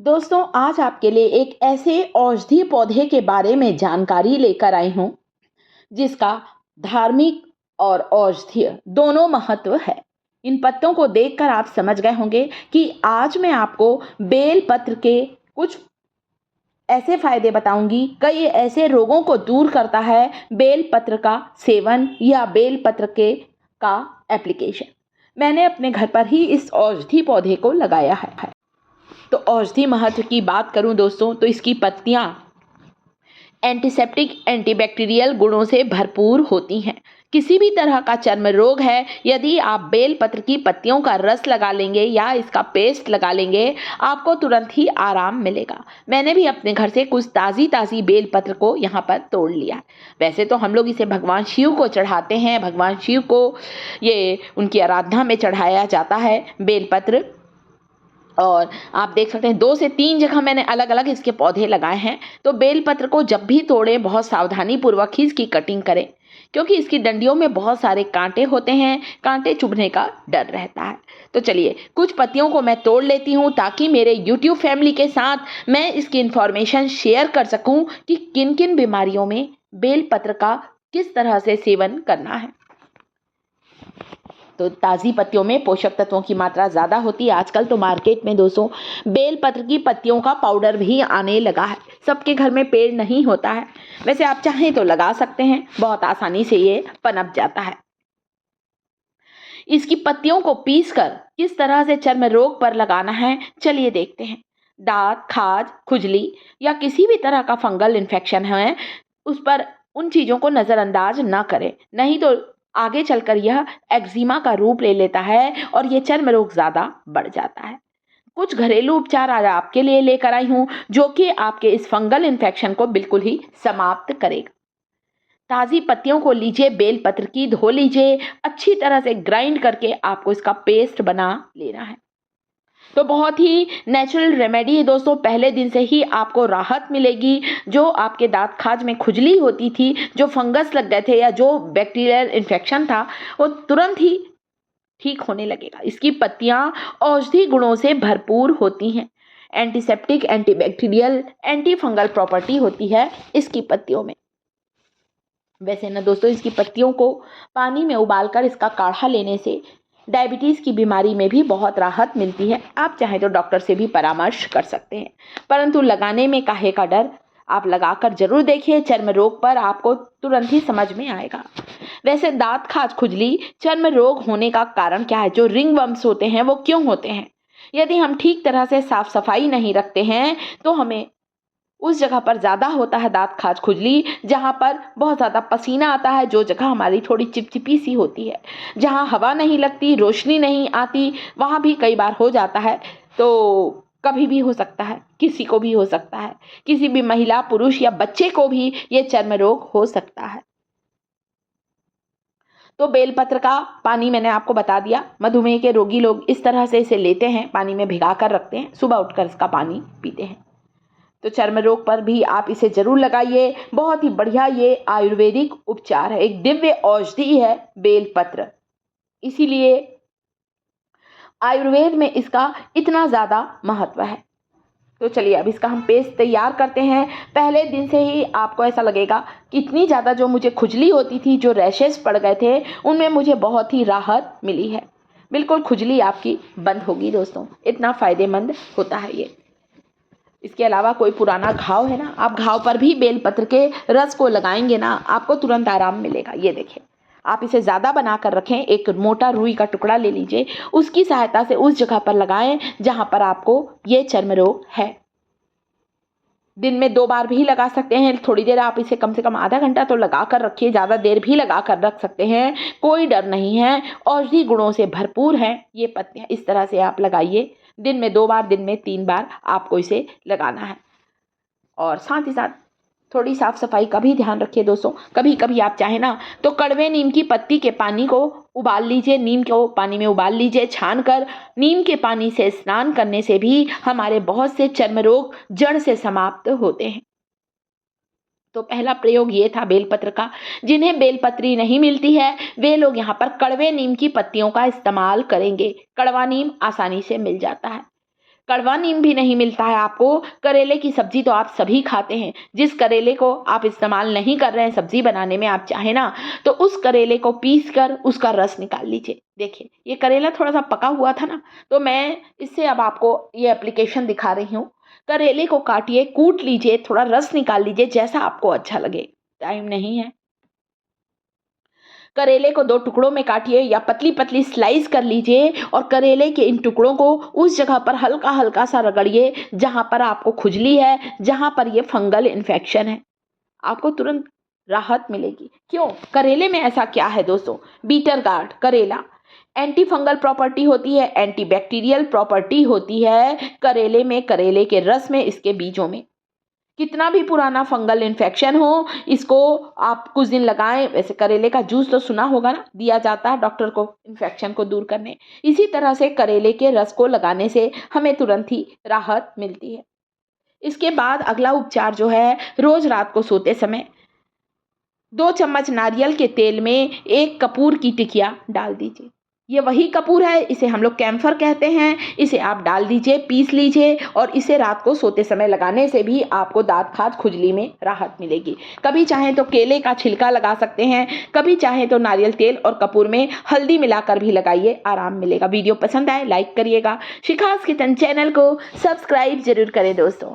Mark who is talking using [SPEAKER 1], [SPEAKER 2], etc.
[SPEAKER 1] दोस्तों, आज आपके लिए एक ऐसे औषधीय पौधे के बारे में जानकारी लेकर आई हूँ जिसका धार्मिक और औषधीय दोनों महत्व है। इन पत्तों को देखकर आप समझ गए होंगे कि आज मैं आपको बेल पत्र के कुछ ऐसे फायदे बताऊंगी। कई ऐसे रोगों को दूर करता है बेल पत्र का सेवन या बेल पत्र के का एप्लीकेशन। मैंने अपने घर पर ही इस औषधि पौधे को लगाया है। तो औषधि महत्व की बात करूं दोस्तों, तो इसकी पत्तियां एंटीसेप्टिक एंटीबैक्टीरियल गुणों से भरपूर होती हैं। किसी भी तरह का चर्म रोग है, यदि आप बेल पत्र की पत्तियों का रस लगा लेंगे या इसका पेस्ट लगा लेंगे, आपको तुरंत ही आराम मिलेगा। मैंने भी अपने घर से कुछ ताज़ी ताज़ी बेल पत्र को यहाँ पर तोड़ लिया। वैसे तो हम लोग इसे भगवान शिव को चढ़ाते हैं, भगवान शिव को ये उनकी आराधना में चढ़ाया जाता है बेल पत्र। और आप देख सकते हैं 2 से 3 जगह मैंने अलग अलग इसके पौधे लगाए हैं। तो बेलपत्र को जब भी तोड़ें बहुत सावधानी पूर्वक ही इसकी कटिंग करें, क्योंकि इसकी डंडियों में बहुत सारे कांटे होते हैं, कांटे चुभने का डर रहता है। तो चलिए कुछ पत्तियों को मैं तोड़ लेती हूँ ताकि मेरे YouTube फैमिली के साथ मैं इसकी इन्फॉर्मेशन शेयर कर सकूँ कि किन किन बीमारियों में बेलपत्र का किस तरह से सेवन करना है। तो ताज़ी पत्तियों में पोषक तत्वों की मात्रा ज़्यादा होती है। आजकल तो मार्केट में दोस्तों बेल पत्र की पत्तियों का पाउडर भी आने लगा है। सबके घर में पेड़ नहीं होता है, वैसे आप चाहें तो लगा सकते हैं, बहुत आसानी से ये पनप जाता है। इसकी पत्तियों को पीसकर किस तरह से चर्म रोग पर लगाना है, चलिए देखते हैं। दांत, खाज, खुजली या किसी भी तरह का फंगल इन्फेक्शन है, उस पर उन चीज़ों को नज़रअंदाज ना करें, नहीं तो आगे चलकर यह एक्जिमा का रूप ले लेता है और ये चर्म रोग ज़्यादा बढ़ जाता है। कुछ घरेलू उपचार आज आपके लिए लेकर आई हूँ जो कि आपके इस फंगल इन्फेक्शन को बिल्कुल ही समाप्त करेगा। ताज़ी पत्तियों को लीजिए, बेल पत्र की धो लीजिए, अच्छी तरह से ग्राइंड करके आपको इसका पेस्ट बना लेना है। तो बहुत ही नेचुरल रेमेडी है दोस्तों, पहले दिन से ही आपको राहत मिलेगी। जो आपके दांत खाज में खुजली होती थी, जो फंगस लग गए थे या जो बैक्टीरियल इन्फेक्शन था, वो तुरंत ही ठीक होने लगेगा। इसकी पत्तियां औषधि गुणों से भरपूर होती हैं। Antiseptic, antibacterial, anti fungal property होती है इसकी पत्तियों में। वैसे ना दोस्तों, इसकी पत्तियों को पानी में उबालकर इसका काढ़ा लेने से डायबिटीज़ की बीमारी में भी बहुत राहत मिलती है। आप चाहें तो डॉक्टर से भी परामर्श कर सकते हैं, परंतु लगाने में काहे का डर, आप लगाकर जरूर देखिए। चर्म रोग पर आपको तुरंत ही समझ में आएगा। वैसे दांत खाज, खुजली चर्म रोग होने का कारण क्या है? जो रिंग वर्म्स होते हैं वो क्यों होते हैं? यदि हम ठीक तरह से साफ सफाई नहीं रखते हैं तो हमें उस जगह पर ज़्यादा होता है दांत खाज, खुजली, जहाँ पर बहुत ज़्यादा पसीना आता है, जो जगह हमारी थोड़ी चिपचिपी सी होती है, जहाँ हवा नहीं लगती, रोशनी नहीं आती, वहाँ भी कई बार हो जाता है। तो कभी भी हो सकता है, किसी को भी हो सकता है, किसी भी महिला, पुरुष या बच्चे को भी ये चर्म रोग हो सकता है। तो बेलपत्र का पानी मैंने आपको बता दिया। मधुमेह के रोगी लोग इस तरह से इसे लेते हैं, पानी में भिगा कर रखते हैं, सुबह उठकर इसका पानी पीते हैं। तो चर्म रोग पर भी आप इसे जरूर लगाइए। बहुत ही बढ़िया ये आयुर्वेदिक उपचार है, एक दिव्य औषधि है बेलपत्र, इसीलिए आयुर्वेद में इसका इतना ज़्यादा महत्व है। तो चलिए अब इसका हम पेस्ट तैयार करते हैं। पहले दिन से ही आपको ऐसा लगेगा कि इतनी ज़्यादा जो मुझे खुजली होती थी, जो रैशेस पड़ गए थे, उनमें मुझे बहुत ही राहत मिली है। बिल्कुल खुजली आपकी बंद होगी दोस्तों, इतना फ़ायदेमंद होता है ये। इसके अलावा कोई पुराना घाव है ना, आप घाव पर भी बेलपत्र के रस को लगाएंगे ना, आपको तुरंत आराम मिलेगा। ये देखिए, आप इसे ज़्यादा बना कर रखें, एक मोटा रुई का टुकड़ा ले लीजिए, उसकी सहायता से उस जगह पर लगाएं जहाँ पर आपको ये चर्म रोग है। दिन में 2 बार भी लगा सकते हैं। थोड़ी देर आप इसे कम से कम आधा घंटा तो लगा कर रखिए, ज़्यादा देर भी लगा कर रख सकते हैं, कोई डर नहीं है। औषधि गुणों से भरपूर हैं ये पत्तियाँ, इस तरह से आप लगाइए। दिन में 2 बार, दिन में 3 बार आपको इसे लगाना है। और साथ ही साथ थोड़ी साफ सफाई का भी ध्यान रखिए दोस्तों। कभी कभी आप चाहें ना तो कड़वे नीम की पत्ती के पानी को उबाल लीजिए, नीम को पानी में उबाल लीजिए छान कर। नीम के पानी से स्नान करने से भी हमारे बहुत से चर्म रोग जड़ से समाप्त होते हैं। तो पहला प्रयोग ये था बेलपत्र का। जिन्हें बेलपत्री नहीं मिलती है वे लोग यहाँ पर कड़वे नीम की पत्तियों का इस्तेमाल करेंगे। कड़वा नीम आसानी से मिल जाता है। कड़वा नीम भी नहीं मिलता है आपको। करेले की सब्जी तो आप सभी खाते हैं। जिस करेले को आप इस्तेमाल नहीं कर रहे हैं सब्जी बनाने में, आप चाहे ना तो उस करेले को पीस कर उसका रस निकाल लीजिए। देखिए ये करेला थोड़ा सा पका हुआ था ना, तो मैं इससे अब आपको ये एप्लीकेशन दिखा रही हूँ। करेले को काटिए, कूट लीजिए, थोड़ा रस निकाल लीजिए, जैसा आपको अच्छा लगे। टाइम नहीं है। करेले को 2 टुकड़ों में काटिए या पतली पतली स्लाइस कर लीजिए और करेले के इन टुकड़ों को उस जगह पर हल्का हल्का सा रगड़िए जहाँ पर आपको खुजली है, जहाँ पर ये फंगल इन्फेक्शन है। आपको तुरंत राहत मिलेगी। क्यों? करेले में ऐसा क्या है दोस्तों? बीटर गार्ड करेला एंटी फंगल प्रॉपर्टी होती है, एंटी बैक्टीरियल प्रॉपर्टी होती है करेले में, करेले के रस में, इसके बीजों में। कितना भी पुराना फंगल इन्फेक्शन हो, इसको आप कुछ दिन लगाएं। वैसे करेले का जूस तो सुना होगा ना, दिया जाता है डॉक्टर को इन्फेक्शन को दूर करने। इसी तरह से करेले के रस को लगाने से हमें तुरंत ही राहत मिलती है। इसके बाद अगला उपचार जो है, रोज रात को सोते समय 2 चम्मच नारियल के तेल में 1 कपूर की टिकिया डाल दीजिए। ये वही कपूर है, इसे हम लोग कैम्फर कहते हैं। इसे आप डाल दीजिए, पीस लीजिए और इसे रात को सोते समय लगाने से भी आपको दाँत खाज खुजली में राहत मिलेगी। कभी चाहें तो केले का छिलका लगा सकते हैं, कभी चाहें तो नारियल तेल और कपूर में हल्दी मिलाकर भी लगाइए, आराम मिलेगा। वीडियो पसंद आए लाइक करिएगा। शिखास किचन चैनल को सब्सक्राइब जरूर करें दोस्तों।